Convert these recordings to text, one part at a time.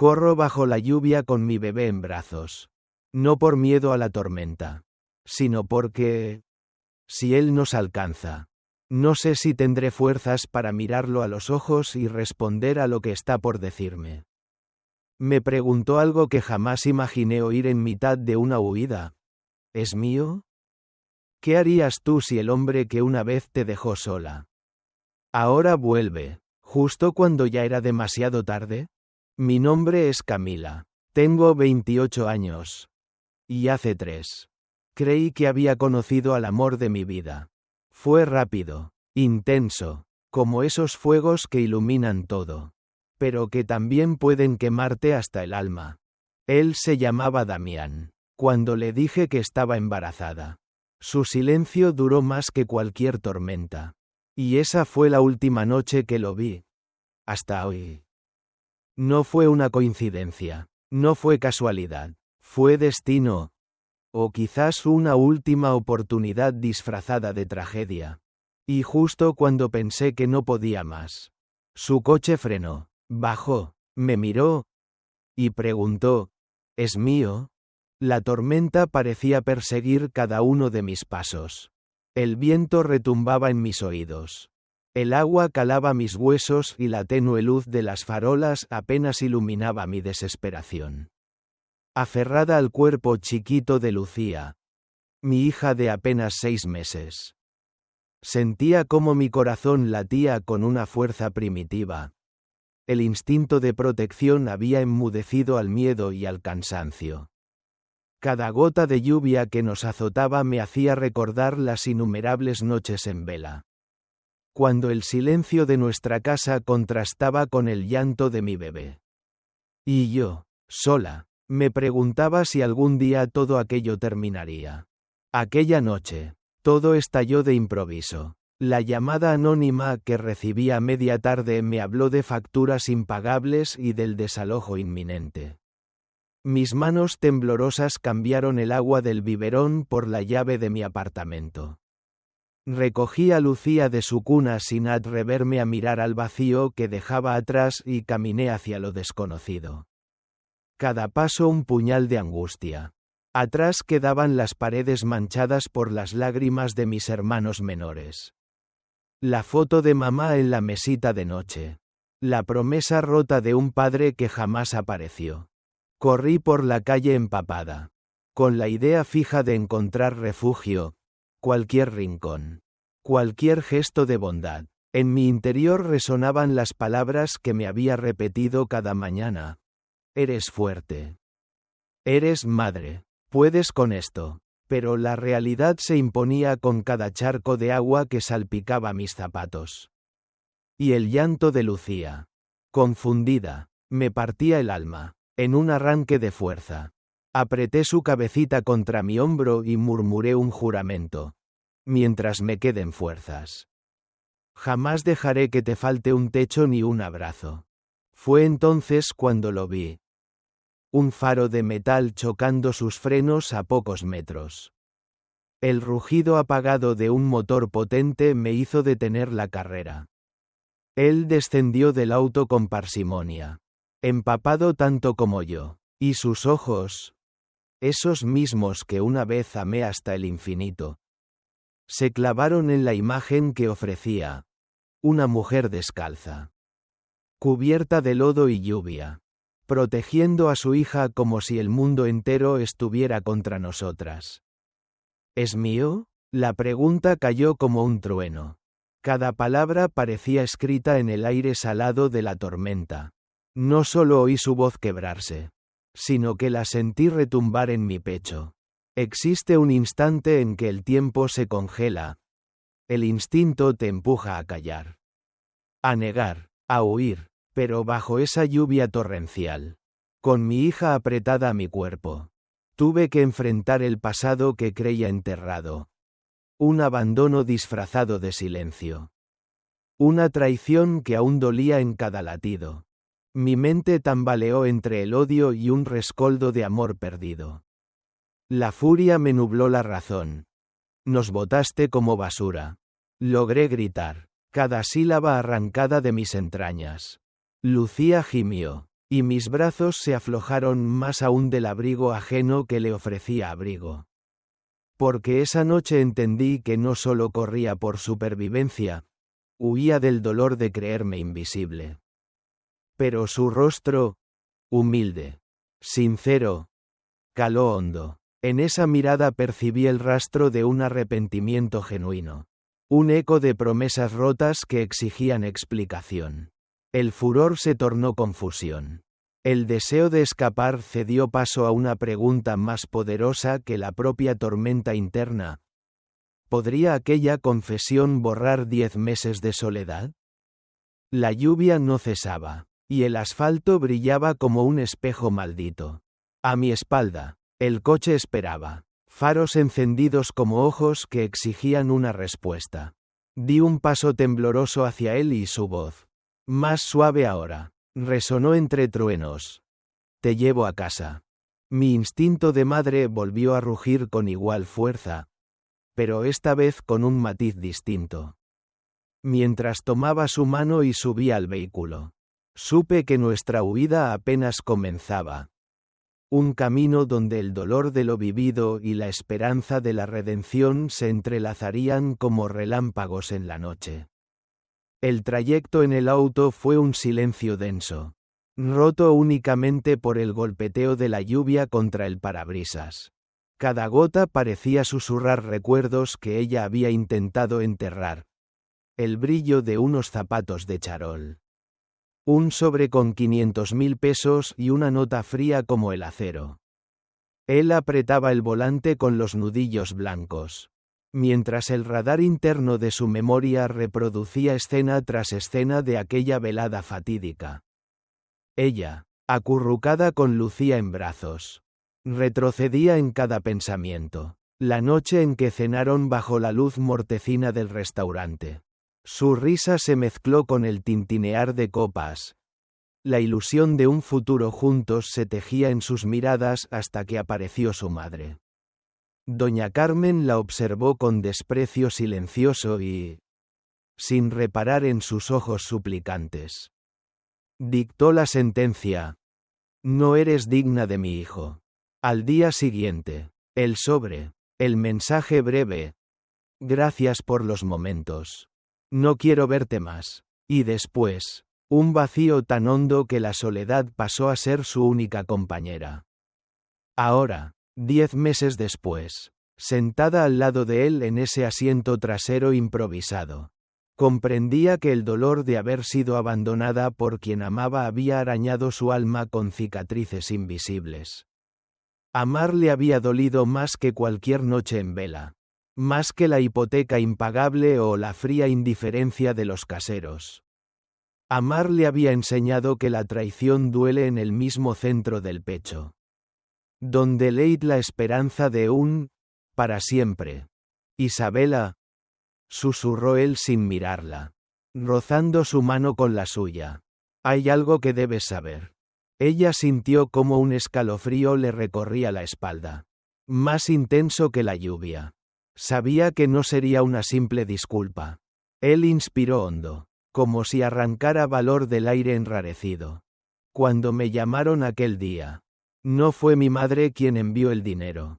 Corro bajo la lluvia con mi bebé en brazos. No por miedo a la tormenta, sino porque, si él nos alcanza, no sé si tendré fuerzas para mirarlo a los ojos y responder a lo que está por decirme. Me preguntó algo que jamás imaginé oír en mitad de una huida. ¿Es mío? ¿Qué harías tú si el hombre que una vez te dejó sola ahora vuelve, justo cuando ya era demasiado tarde? Mi nombre es Camila. Tengo 28 años. Y hace 3. Creí que había conocido al amor de mi vida. Fue rápido, intenso, como esos fuegos que iluminan todo, pero que también pueden quemarte hasta el alma. Él se llamaba Damián. Cuando le dije que estaba embarazada, su silencio duró más que cualquier tormenta. Y esa fue la última noche que lo vi. Hasta hoy. No fue una coincidencia, no fue casualidad, fue destino. O quizás una última oportunidad disfrazada de tragedia. Y justo cuando pensé que no podía más, su coche frenó, bajó, me miró y preguntó, ¿es mío? La tormenta parecía perseguir cada uno de mis pasos. El viento retumbaba en mis oídos. El agua calaba mis huesos y la tenue luz de las farolas apenas iluminaba mi desesperación. Aferrada al cuerpo chiquito de Lucía, mi hija de apenas 6 meses. Sentía cómo mi corazón latía con una fuerza primitiva. El instinto de protección había enmudecido al miedo y al cansancio. Cada gota de lluvia que nos azotaba me hacía recordar las innumerables noches en vela. Cuando el silencio de nuestra casa contrastaba con el llanto de mi bebé. Y yo, sola, me preguntaba si algún día todo aquello terminaría. Aquella noche, todo estalló de improviso. La llamada anónima que recibí a media tarde me habló de facturas impagables y del desalojo inminente. Mis manos temblorosas cambiaron el agua del biberón por la llave de mi apartamento. Recogí a Lucía de su cuna sin atreverme a mirar al vacío que dejaba atrás y caminé hacia lo desconocido. Cada paso un puñal de angustia. Atrás quedaban las paredes manchadas por las lágrimas de mis hermanos menores. La foto de mamá en la mesita de noche. La promesa rota de un padre que jamás apareció. Corrí por la calle empapada, con la idea fija de encontrar refugio, cualquier rincón, cualquier gesto de bondad. En mi interior resonaban las palabras que me había repetido cada mañana. Eres fuerte. Eres madre. Puedes con esto. Pero la realidad se imponía con cada charco de agua que salpicaba mis zapatos. Y el llanto de Lucía, confundida, me partía el alma. En un arranque de fuerza, apreté su cabecita contra mi hombro y murmuré un juramento. Mientras me queden fuerzas. Jamás dejaré que te falte un techo ni un abrazo. Fue entonces cuando lo vi. Un faro de metal chocando sus frenos a pocos metros. El rugido apagado de un motor potente me hizo detener la carrera. Él descendió del auto con parsimonia, empapado tanto como yo, y sus ojos, esos mismos que una vez amé hasta el infinito, se clavaron en la imagen que ofrecía, una mujer descalza, cubierta de lodo y lluvia, protegiendo a su hija como si el mundo entero estuviera contra nosotras. ¿Es mío? La pregunta cayó como un trueno. Cada palabra parecía escrita en el aire salado de la tormenta. No solo oí su voz quebrarse, sino que la sentí retumbar en mi pecho. Existe un instante en que el tiempo se congela. El instinto te empuja a callar, a negar, a huir, pero bajo esa lluvia torrencial, con mi hija apretada a mi cuerpo, tuve que enfrentar el pasado que creía enterrado. Un abandono disfrazado de silencio. Una traición que aún dolía en cada latido. Mi mente tambaleó entre el odio y un rescoldo de amor perdido. La furia me nubló la razón. Nos botaste como basura. Logré gritar, cada sílaba arrancada de mis entrañas. Lucía gimió, y mis brazos se aflojaron más aún del abrigo ajeno que le ofrecía abrigo. Porque esa noche entendí que no solo corría por supervivencia, huía del dolor de creerme invisible. Pero su rostro, humilde, sincero, caló hondo. En esa mirada percibí el rastro de un arrepentimiento genuino. Un eco de promesas rotas que exigían explicación. El furor se tornó confusión. El deseo de escapar cedió paso a una pregunta más poderosa que la propia tormenta interna. ¿Podría aquella confesión borrar 10 meses de soledad? La lluvia no cesaba, y el asfalto brillaba como un espejo maldito. A mi espalda, el coche esperaba, faros encendidos como ojos que exigían una respuesta. Di un paso tembloroso hacia él y su voz, más suave ahora, resonó entre truenos. Te llevo a casa. Mi instinto de madre volvió a rugir con igual fuerza, pero esta vez con un matiz distinto. Mientras tomaba su mano y subía al vehículo, supe que nuestra huida apenas comenzaba. Un camino donde el dolor de lo vivido y la esperanza de la redención se entrelazarían como relámpagos en la noche. El trayecto en el auto fue un silencio denso, roto únicamente por el golpeteo de la lluvia contra el parabrisas. Cada gota parecía susurrar recuerdos que ella había intentado enterrar. El brillo de unos zapatos de charol. Un sobre con 500.000 pesos y una nota fría como el acero. Él apretaba el volante con los nudillos blancos, mientras el radar interno de su memoria reproducía escena tras escena de aquella velada fatídica. Ella, acurrucada con Lucía en brazos, retrocedía en cada pensamiento. La noche en que cenaron bajo la luz mortecina del restaurante. Su risa se mezcló con el tintinear de copas. La ilusión de un futuro juntos se tejía en sus miradas hasta que apareció su madre. Doña Carmen la observó con desprecio silencioso y, sin reparar en sus ojos suplicantes, dictó la sentencia. No eres digna de mi hijo. Al día siguiente, el sobre, el mensaje breve. Gracias por los momentos. No quiero verte más. Y después, un vacío tan hondo que la soledad pasó a ser su única compañera. Ahora, 10 meses después, sentada al lado de él en ese asiento trasero improvisado, comprendía que el dolor de haber sido abandonada por quien amaba había arañado su alma con cicatrices invisibles. Amar le había dolido más que cualquier noche en vela. Más que la hipoteca impagable o la fría indiferencia de los caseros. Amar le había enseñado que la traición duele en el mismo centro del pecho. Donde leí la esperanza de un, para siempre. Isabela, susurró él sin mirarla, rozando su mano con la suya. Hay algo que debes saber. Ella sintió como un escalofrío le recorría la espalda. Más intenso que la lluvia. Sabía que no sería una simple disculpa. Él inspiró hondo, como si arrancara valor del aire enrarecido. Cuando me llamaron aquel día, no fue mi madre quien envió el dinero.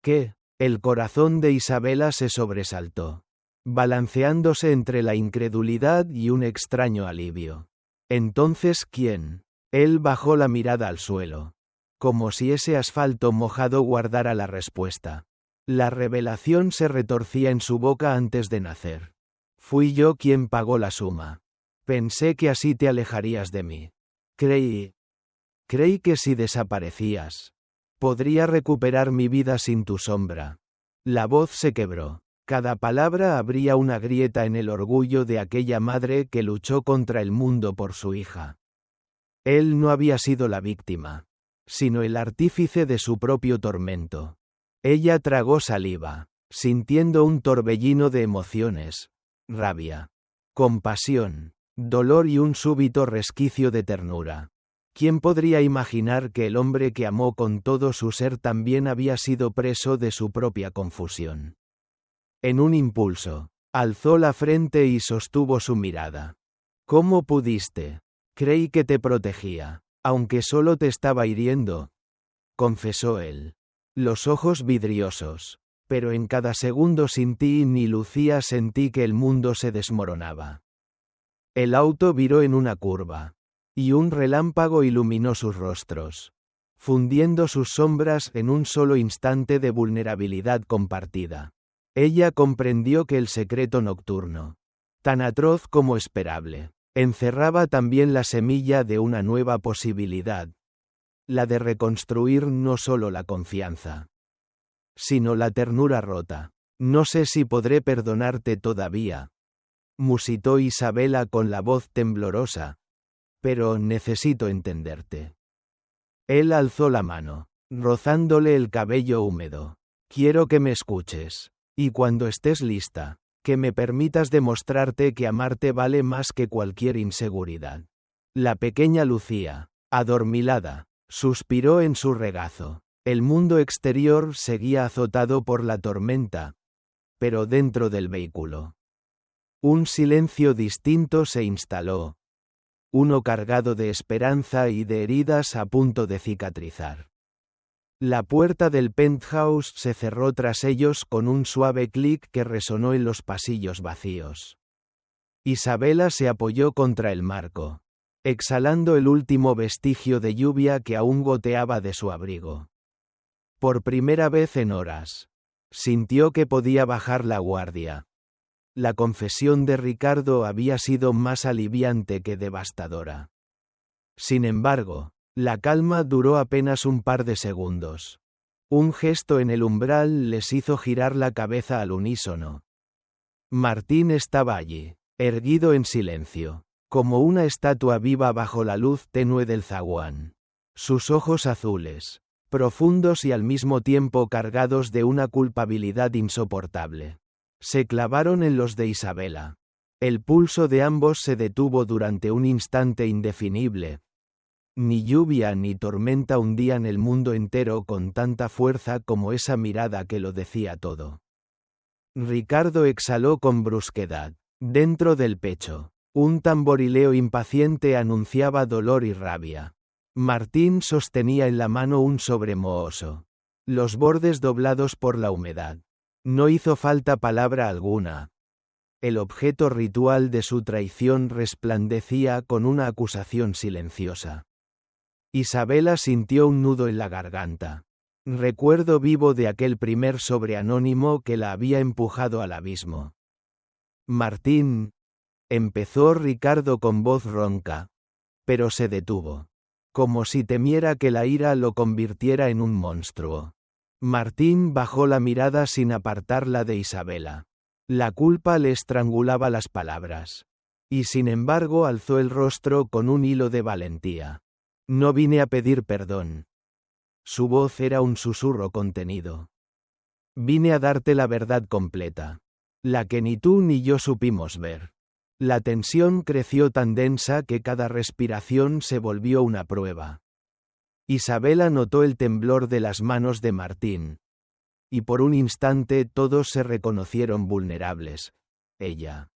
¿Qué? El corazón de Isabela se sobresaltó, balanceándose entre la incredulidad y un extraño alivio. Entonces, ¿quién? Él bajó la mirada al suelo, como si ese asfalto mojado guardara la respuesta. La revelación se retorcía en su boca antes de nacer. Fui yo quien pagó la suma. Pensé que así te alejarías de mí. Creí que si desaparecías, podría recuperar mi vida sin tu sombra. La voz se quebró. Cada palabra abría una grieta en el orgullo de aquella madre que luchó contra el mundo por su hija. Él no había sido la víctima, sino el artífice de su propio tormento. Ella tragó saliva, sintiendo un torbellino de emociones, rabia, compasión, dolor y un súbito resquicio de ternura. ¿Quién podría imaginar que el hombre que amó con todo su ser también había sido preso de su propia confusión? En un impulso, alzó la frente y sostuvo su mirada. ¿Cómo pudiste? Creí que te protegía. Aunque solo te estaba hiriendo, confesó él. Los ojos vidriosos. Pero en cada segundo sin ti ni Lucía sentí que el mundo se desmoronaba. El auto viró en una curva. Y un relámpago iluminó sus rostros, fundiendo sus sombras en un solo instante de vulnerabilidad compartida. Ella comprendió que el secreto nocturno, tan atroz como esperable, encerraba también la semilla de una nueva posibilidad, la de reconstruir no solo la confianza, sino la ternura rota. No sé si podré perdonarte todavía, musitó Isabela con la voz temblorosa, pero necesito entenderte. Él alzó la mano, rozándole el cabello húmedo. Quiero que me escuches, y cuando estés lista, que me permitas demostrarte que amarte vale más que cualquier inseguridad. La pequeña Lucía, adormilada, suspiró en su regazo. El mundo exterior seguía azotado por la tormenta, pero dentro del vehículo, un silencio distinto se instaló, uno cargado de esperanza y de heridas a punto de cicatrizar. La puerta del penthouse se cerró tras ellos con un suave clic que resonó en los pasillos vacíos. Isabela se apoyó contra el marco, exhalando el último vestigio de lluvia que aún goteaba de su abrigo. Por primera vez en horas, sintió que podía bajar la guardia. La confesión de Ricardo había sido más aliviante que devastadora. Sin embargo, la calma duró apenas un par de segundos. Un gesto en el umbral les hizo girar la cabeza al unísono. Martín estaba allí, erguido en silencio, como una estatua viva bajo la luz tenue del zaguán. Sus ojos azules, profundos y al mismo tiempo cargados de una culpabilidad insoportable, se clavaron en los de Isabela. El pulso de ambos se detuvo durante un instante indefinible. Ni lluvia ni tormenta hundían el mundo entero con tanta fuerza como esa mirada que lo decía todo. Ricardo exhaló con brusquedad. Dentro del pecho, un tamborileo impaciente anunciaba dolor y rabia. Martín sostenía en la mano un sobre mohoso, los bordes doblados por la humedad. No hizo falta palabra alguna. El objeto ritual de su traición resplandecía con una acusación silenciosa. Isabela sintió un nudo en la garganta. Recuerdo vivo de aquel primer sobre anónimo que la había empujado al abismo. Martín, empezó Ricardo con voz ronca, pero se detuvo, como si temiera que la ira lo convirtiera en un monstruo. Martín bajó la mirada sin apartarla de Isabela. La culpa le estrangulaba las palabras. Y sin embargo alzó el rostro con un hilo de valentía. No vine a pedir perdón. Su voz era un susurro contenido. Vine a darte la verdad completa. La que ni tú ni yo supimos ver. La tensión creció tan densa que cada respiración se volvió una prueba. Isabela notó el temblor de las manos de Martín. Y por un instante todos se reconocieron vulnerables. Ella,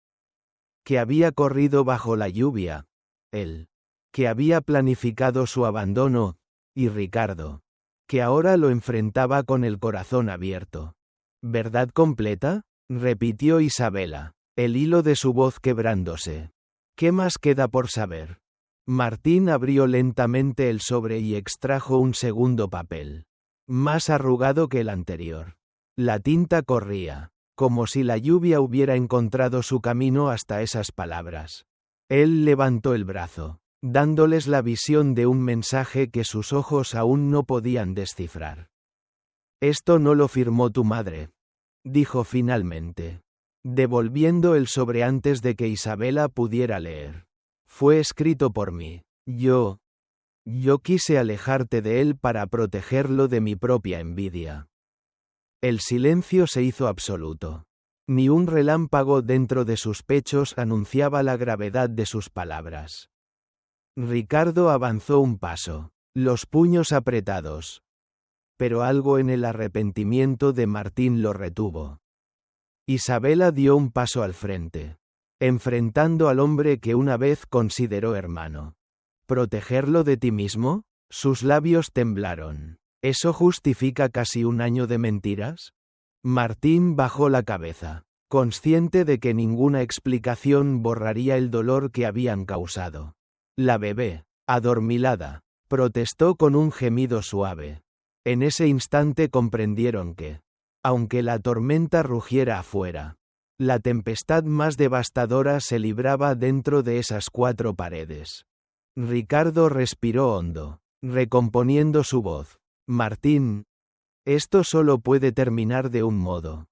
que había corrido bajo la lluvia. Él, que había planificado su abandono. Y Ricardo, que ahora lo enfrentaba con el corazón abierto. ¿Verdad completa?, repitió Isabela, el hilo de su voz quebrándose. ¿Qué más queda por saber? Martín abrió lentamente el sobre y extrajo un segundo papel, más arrugado que el anterior. La tinta corría, como si la lluvia hubiera encontrado su camino hasta esas palabras. Él levantó el brazo, dándoles la visión de un mensaje que sus ojos aún no podían descifrar. Esto no lo firmó tu madre, dijo finalmente, devolviendo el sobre antes de que Isabela pudiera leer. Fue escrito por mí. Yo quise alejarte de él para protegerlo de mi propia envidia. El silencio se hizo absoluto. Ni un relámpago dentro de sus pechos anunciaba la gravedad de sus palabras. Ricardo avanzó un paso, los puños apretados. Pero algo en el arrepentimiento de Martín lo retuvo. Isabela dio un paso al frente, enfrentando al hombre que una vez consideró hermano. ¿Protegerlo de ti mismo? Sus labios temblaron. ¿Eso justifica casi un año de mentiras? Martín bajó la cabeza, consciente de que ninguna explicación borraría el dolor que habían causado. La bebé, adormilada, protestó con un gemido suave. En ese instante comprendieron que, aunque la tormenta rugiera afuera, la tempestad más devastadora se libraba dentro de esas 4 paredes. Ricardo respiró hondo, recomponiendo su voz. Martín, esto solo puede terminar de un modo.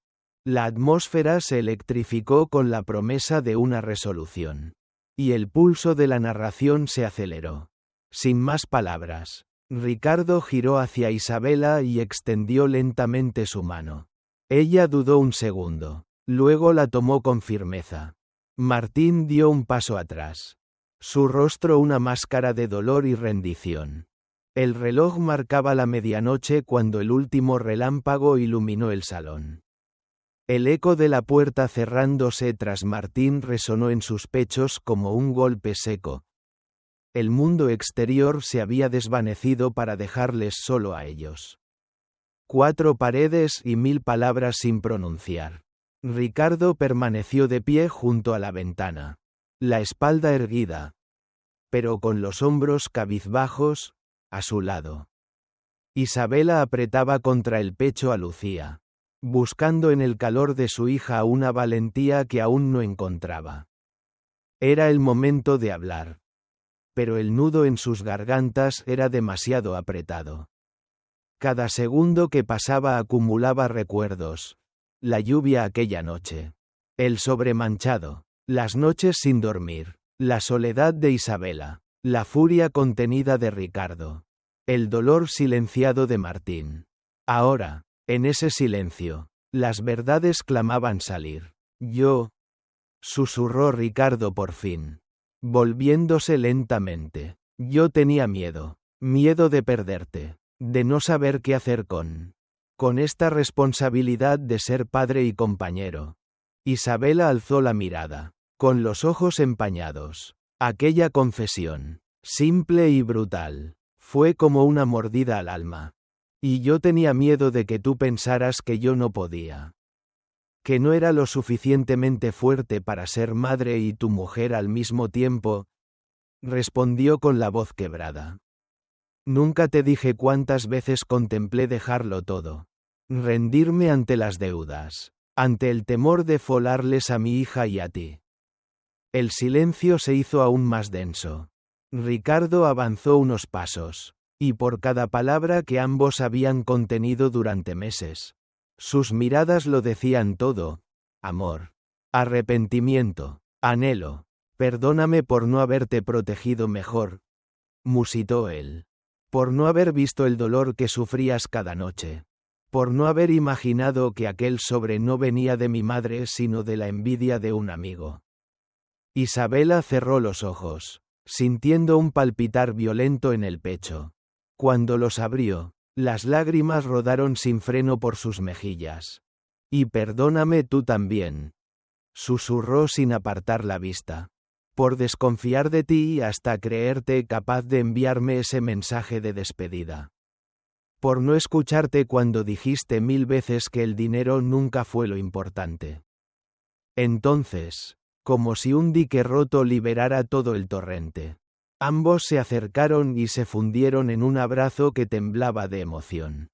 La atmósfera se electrificó con la promesa de una resolución. Y el pulso de la narración se aceleró. Sin más palabras, Ricardo giró hacia Isabela y extendió lentamente su mano. Ella dudó un segundo, luego la tomó con firmeza. Martín dio un paso atrás. Su rostro una máscara de dolor y rendición. El reloj marcaba la medianoche cuando el último relámpago iluminó el salón. El eco de la puerta cerrándose tras Martín resonó en sus pechos como un golpe seco. El mundo exterior se había desvanecido para dejarles solo a ellos. 4 paredes y 1000 palabras sin pronunciar. Ricardo permaneció de pie junto a la ventana, la espalda erguida, pero con los hombros cabizbajos, a su lado. Isabela apretaba contra el pecho a Lucía, buscando en el calor de su hija una valentía que aún no encontraba. Era el momento de hablar. Pero el nudo en sus gargantas era demasiado apretado. Cada segundo que pasaba acumulaba recuerdos. La lluvia aquella noche. El sobremanchado. Las noches sin dormir. La soledad de Isabela. La furia contenida de Ricardo. El dolor silenciado de Martín. Ahora, en ese silencio, las verdades clamaban salir. Yo, susurró Ricardo por fin, volviéndose lentamente. Yo tenía miedo de perderte, de no saber qué hacer con esta responsabilidad de ser padre y compañero. Isabela alzó la mirada, con los ojos empañados. Aquella confesión, simple y brutal, fue como una mordida al alma. Y yo tenía miedo de que tú pensaras que yo no podía. Que no era lo suficientemente fuerte para ser madre y tu mujer al mismo tiempo, respondió con la voz quebrada. Nunca te dije cuántas veces contemplé dejarlo todo. Rendirme ante las deudas, ante el temor de folarles a mi hija y a ti. El silencio se hizo aún más denso. Ricardo avanzó unos pasos, y por cada palabra que ambos habían contenido durante meses, sus miradas lo decían todo: amor, arrepentimiento, anhelo. Perdóname por no haberte protegido mejor, musitó él. Por no haber visto el dolor que sufrías cada noche. Por no haber imaginado que aquel sobre no venía de mi madre sino de la envidia de un amigo. Isabela cerró los ojos, sintiendo un palpitar violento en el pecho. Cuando los abrió, las lágrimas rodaron sin freno por sus mejillas. Y perdóname tú también, susurró sin apartar la vista. Por desconfiar de ti hasta creerte capaz de enviarme ese mensaje de despedida. Por no escucharte cuando dijiste 1000 veces que el dinero nunca fue lo importante. Entonces, como si un dique roto liberara todo el torrente, ambos se acercaron y se fundieron en un abrazo que temblaba de emoción.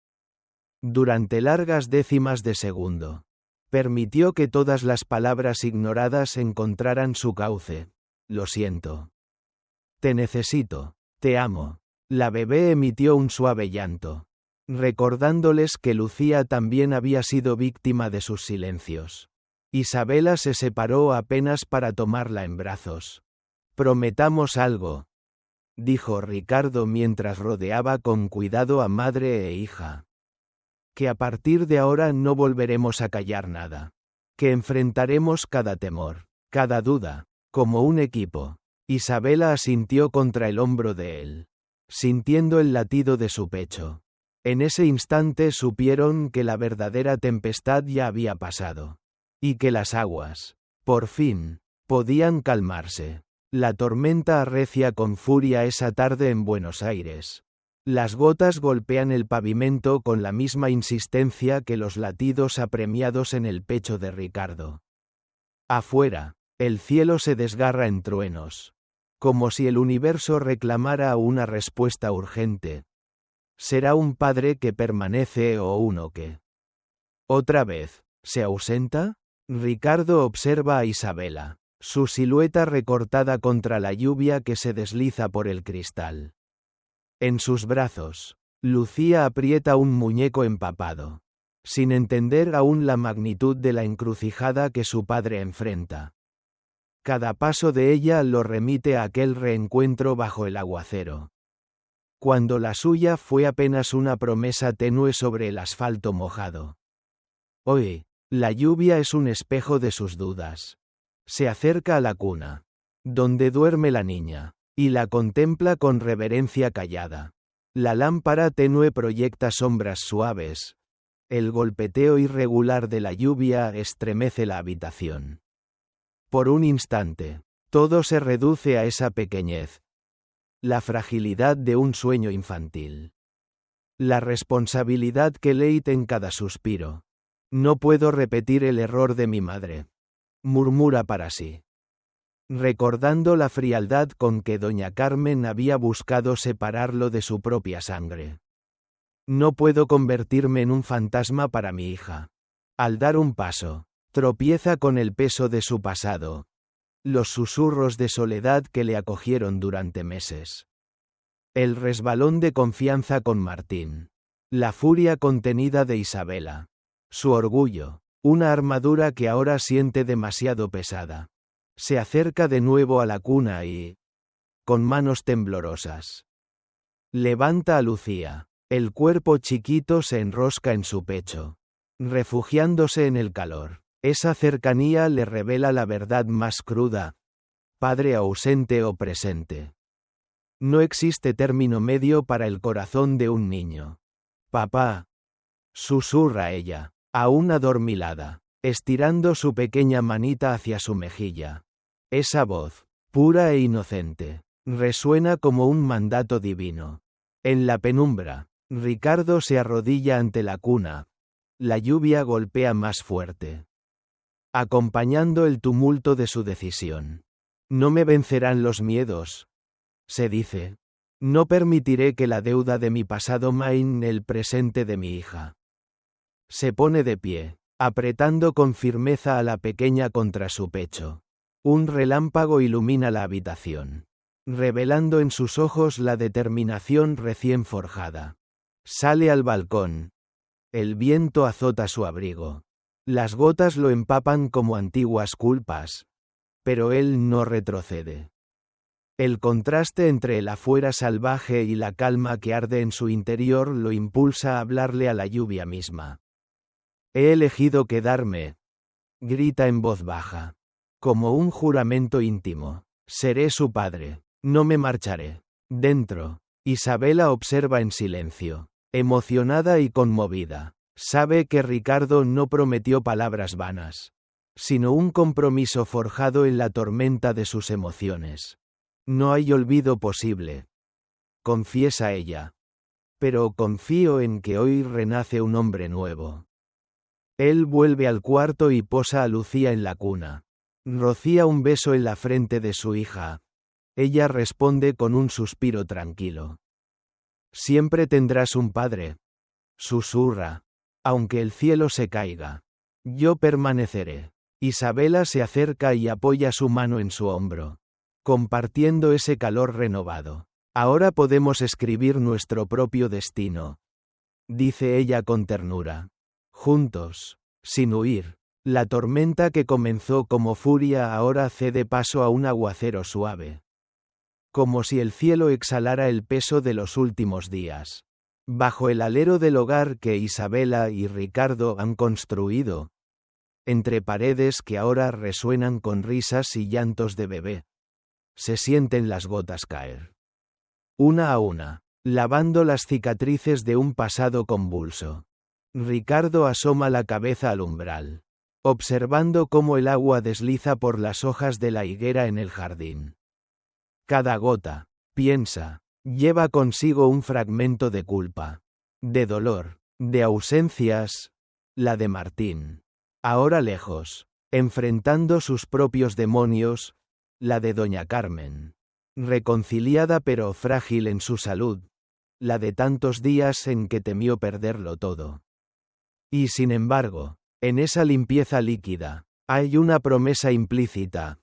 Durante largas décimas de segundo, permitió que todas las palabras ignoradas encontraran su cauce. Lo siento. Te necesito. Te amo. La bebé emitió un suave llanto, recordándoles que Lucía también había sido víctima de sus silencios. Isabela se separó apenas para tomarla en brazos. Prometamos algo, dijo Ricardo mientras rodeaba con cuidado a madre e hija. Que a partir de ahora no volveremos a callar nada. Que enfrentaremos cada temor, cada duda, como un equipo. Isabela asintió contra el hombro de él, sintiendo el latido de su pecho. En ese instante supieron que la verdadera tempestad ya había pasado. Y que las aguas, por fin, podían calmarse. La tormenta arrecia con furia esa tarde en Buenos Aires. Las gotas golpean el pavimento con la misma insistencia que los latidos apremiados en el pecho de Ricardo. Afuera, el cielo se desgarra en truenos, como si el universo reclamara una respuesta urgente. ¿Será un padre que permanece o uno que? ¿Otra vez, se ausenta? Ricardo observa a Isabela, su silueta recortada contra la lluvia que se desliza por el cristal. En sus brazos, Lucía aprieta un muñeco empapado, sin entender aún la magnitud de la encrucijada que su padre enfrenta. Cada paso de ella lo remite a aquel reencuentro bajo el aguacero, cuando la suya fue apenas una promesa tenue sobre el asfalto mojado. Hoy, la lluvia es un espejo de sus dudas. Se acerca a la cuna, donde duerme la niña, y la contempla con reverencia callada. La lámpara tenue proyecta sombras suaves. El golpeteo irregular de la lluvia estremece la habitación. Por un instante, todo se reduce a esa pequeñez. La fragilidad de un sueño infantil. La responsabilidad que leite en cada suspiro. No puedo repetir el error de mi madre, murmura para sí, recordando la frialdad con que doña Carmen había buscado separarlo de su propia sangre. No puedo convertirme en un fantasma para mi hija. Al dar un paso, tropieza con el peso de su pasado, los susurros de soledad que le acogieron durante meses. El resbalón de confianza con Martín. La furia contenida de Isabela. Su orgullo, una armadura que ahora siente demasiado pesada. Se acerca de nuevo a la cuna y, con manos temblorosas, levanta a Lucía. El cuerpo chiquito se enrosca en su pecho, refugiándose en el calor. Esa cercanía le revela la verdad más cruda. Padre ausente o presente. No existe término medio para el corazón de un niño. Papá, susurra ella, aún adormilada, estirando su pequeña manita hacia su mejilla. Esa voz, pura e inocente, resuena como un mandato divino. En la penumbra, Ricardo se arrodilla ante la cuna. La lluvia golpea más fuerte, acompañando el tumulto de su decisión. No me vencerán los miedos, se dice. No permitiré que la deuda de mi pasado maine el presente de mi hija. Se pone de pie, apretando con firmeza a la pequeña contra su pecho. Un relámpago ilumina la habitación, revelando en sus ojos la determinación recién forjada. Sale al balcón. El viento azota su abrigo. Las gotas lo empapan como antiguas culpas. Pero él no retrocede. El contraste entre el afuera salvaje y la calma que arde en su interior lo impulsa a hablarle a la lluvia misma. He elegido quedarme, grita en voz baja, como un juramento íntimo. Seré su padre, no me marcharé. Dentro, Isabela observa en silencio, emocionada y conmovida. Sabe que Ricardo no prometió palabras vanas, sino un compromiso forjado en la tormenta de sus emociones. No hay olvido posible, confiesa ella. Pero confío en que hoy renace un hombre nuevo. Él vuelve al cuarto y posa a Lucía en la cuna. Rocía un beso en la frente de su hija. Ella responde con un suspiro tranquilo. Siempre tendrás un padre, susurra. Aunque el cielo se caiga, yo permaneceré. Isabela se acerca y apoya su mano en su hombro, compartiendo ese calor renovado. Ahora podemos escribir nuestro propio destino, dice ella con ternura. Juntos, sin huir. La tormenta que comenzó como furia ahora cede paso a un aguacero suave. Como si el cielo exhalara el peso de los últimos días. Bajo el alero del hogar que Isabela y Ricardo han construido, entre paredes que ahora resuenan con risas y llantos de bebé, se sienten las gotas caer. Una a una, lavando las cicatrices de un pasado convulso. Ricardo asoma la cabeza al umbral, observando cómo el agua desliza por las hojas de la higuera en el jardín. Cada gota, piensa, lleva consigo un fragmento de culpa, de dolor, de ausencias, la de Martín. Ahora lejos, enfrentando sus propios demonios, la de doña Carmen. Reconciliada pero frágil en su salud, la de tantos días en que temió perderlo todo. Y sin embargo, en esa limpieza líquida, hay una promesa implícita.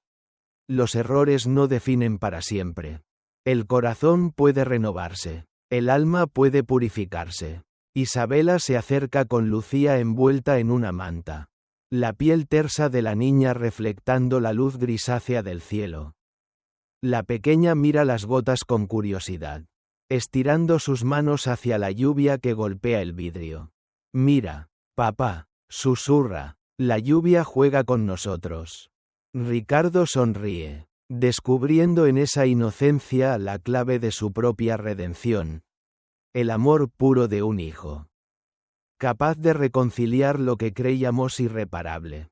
Los errores no definen para siempre. El corazón puede renovarse, el alma puede purificarse. Isabela se acerca con Lucía envuelta en una manta, la piel tersa de la niña reflectando la luz grisácea del cielo. La pequeña mira las gotas con curiosidad, estirando sus manos hacia la lluvia que golpea el vidrio. Mira, papá, susurra, la lluvia juega con nosotros. Ricardo sonríe, descubriendo en esa inocencia la clave de su propia redención. El amor puro de un hijo, capaz de reconciliar lo que creíamos irreparable.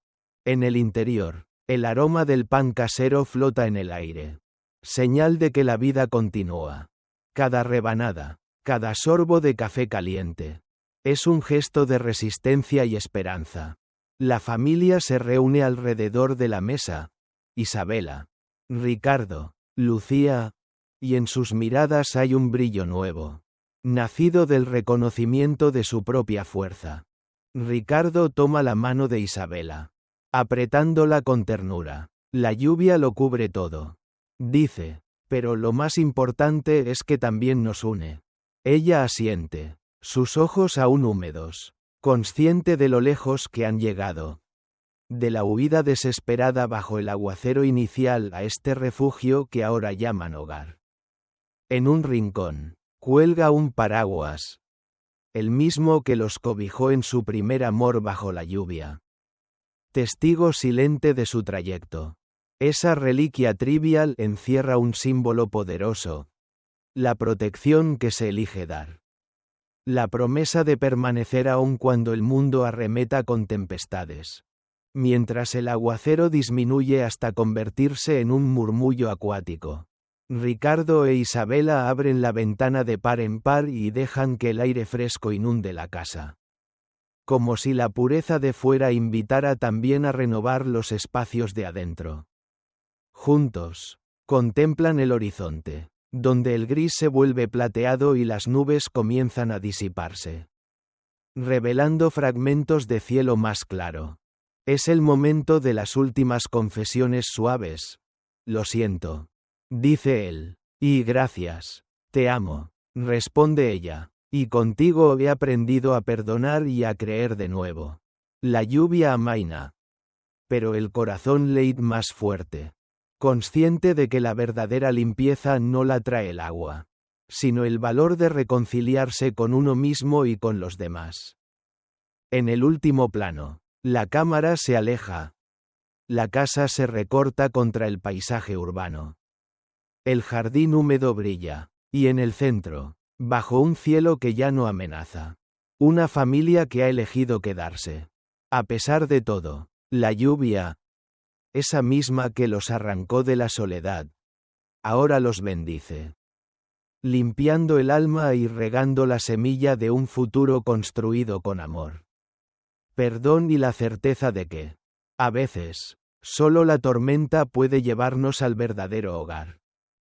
En el interior, el aroma del pan casero flota en el aire, señal de que la vida continúa. Cada rebanada, cada sorbo de café caliente, es un gesto de resistencia y esperanza. La familia se reúne alrededor de la mesa. Isabela, Ricardo, Lucía, y en sus miradas hay un brillo nuevo, nacido del reconocimiento de su propia fuerza. Ricardo toma la mano de Isabela, apretándola con ternura. La lluvia lo cubre todo. Dice, pero lo más importante es que también nos une. Ella asiente, sus ojos aún húmedos, consciente de lo lejos que han llegado. De la huida desesperada bajo el aguacero inicial a este refugio que ahora llaman hogar. En un rincón, cuelga un paraguas, el mismo que los cobijó en su primer amor bajo la lluvia. Testigo silente de su trayecto. Esa reliquia trivial encierra un símbolo poderoso. La protección que se elige dar. La promesa de permanecer aun cuando el mundo arremeta con tempestades. Mientras el aguacero disminuye hasta convertirse en un murmullo acuático. Ricardo e Isabela abren la ventana de par en par y dejan que el aire fresco inunde la casa. Como si la pureza de fuera invitara también a renovar los espacios de adentro. Juntos, contemplan el horizonte, donde el gris se vuelve plateado y las nubes comienzan a disiparse, revelando fragmentos de cielo más claro. Es el momento de las últimas confesiones suaves. Lo siento, dice él. Y gracias. Te amo, responde ella. Y contigo he aprendido a perdonar y a creer de nuevo. La lluvia amaina. Pero el corazón late más fuerte. Consciente de que la verdadera limpieza no la trae el agua, sino el valor de reconciliarse con uno mismo y con los demás. En el último plano, la cámara se aleja. La casa se recorta contra el paisaje urbano. El jardín húmedo brilla, y en el centro, bajo un cielo que ya no amenaza, una familia que ha elegido quedarse. A pesar de todo, la lluvia, esa misma que los arrancó de la soledad, ahora los bendice, limpiando el alma y regando la semilla de un futuro construido con amor, perdón y la certeza de que, a veces, solo la tormenta puede llevarnos al verdadero hogar.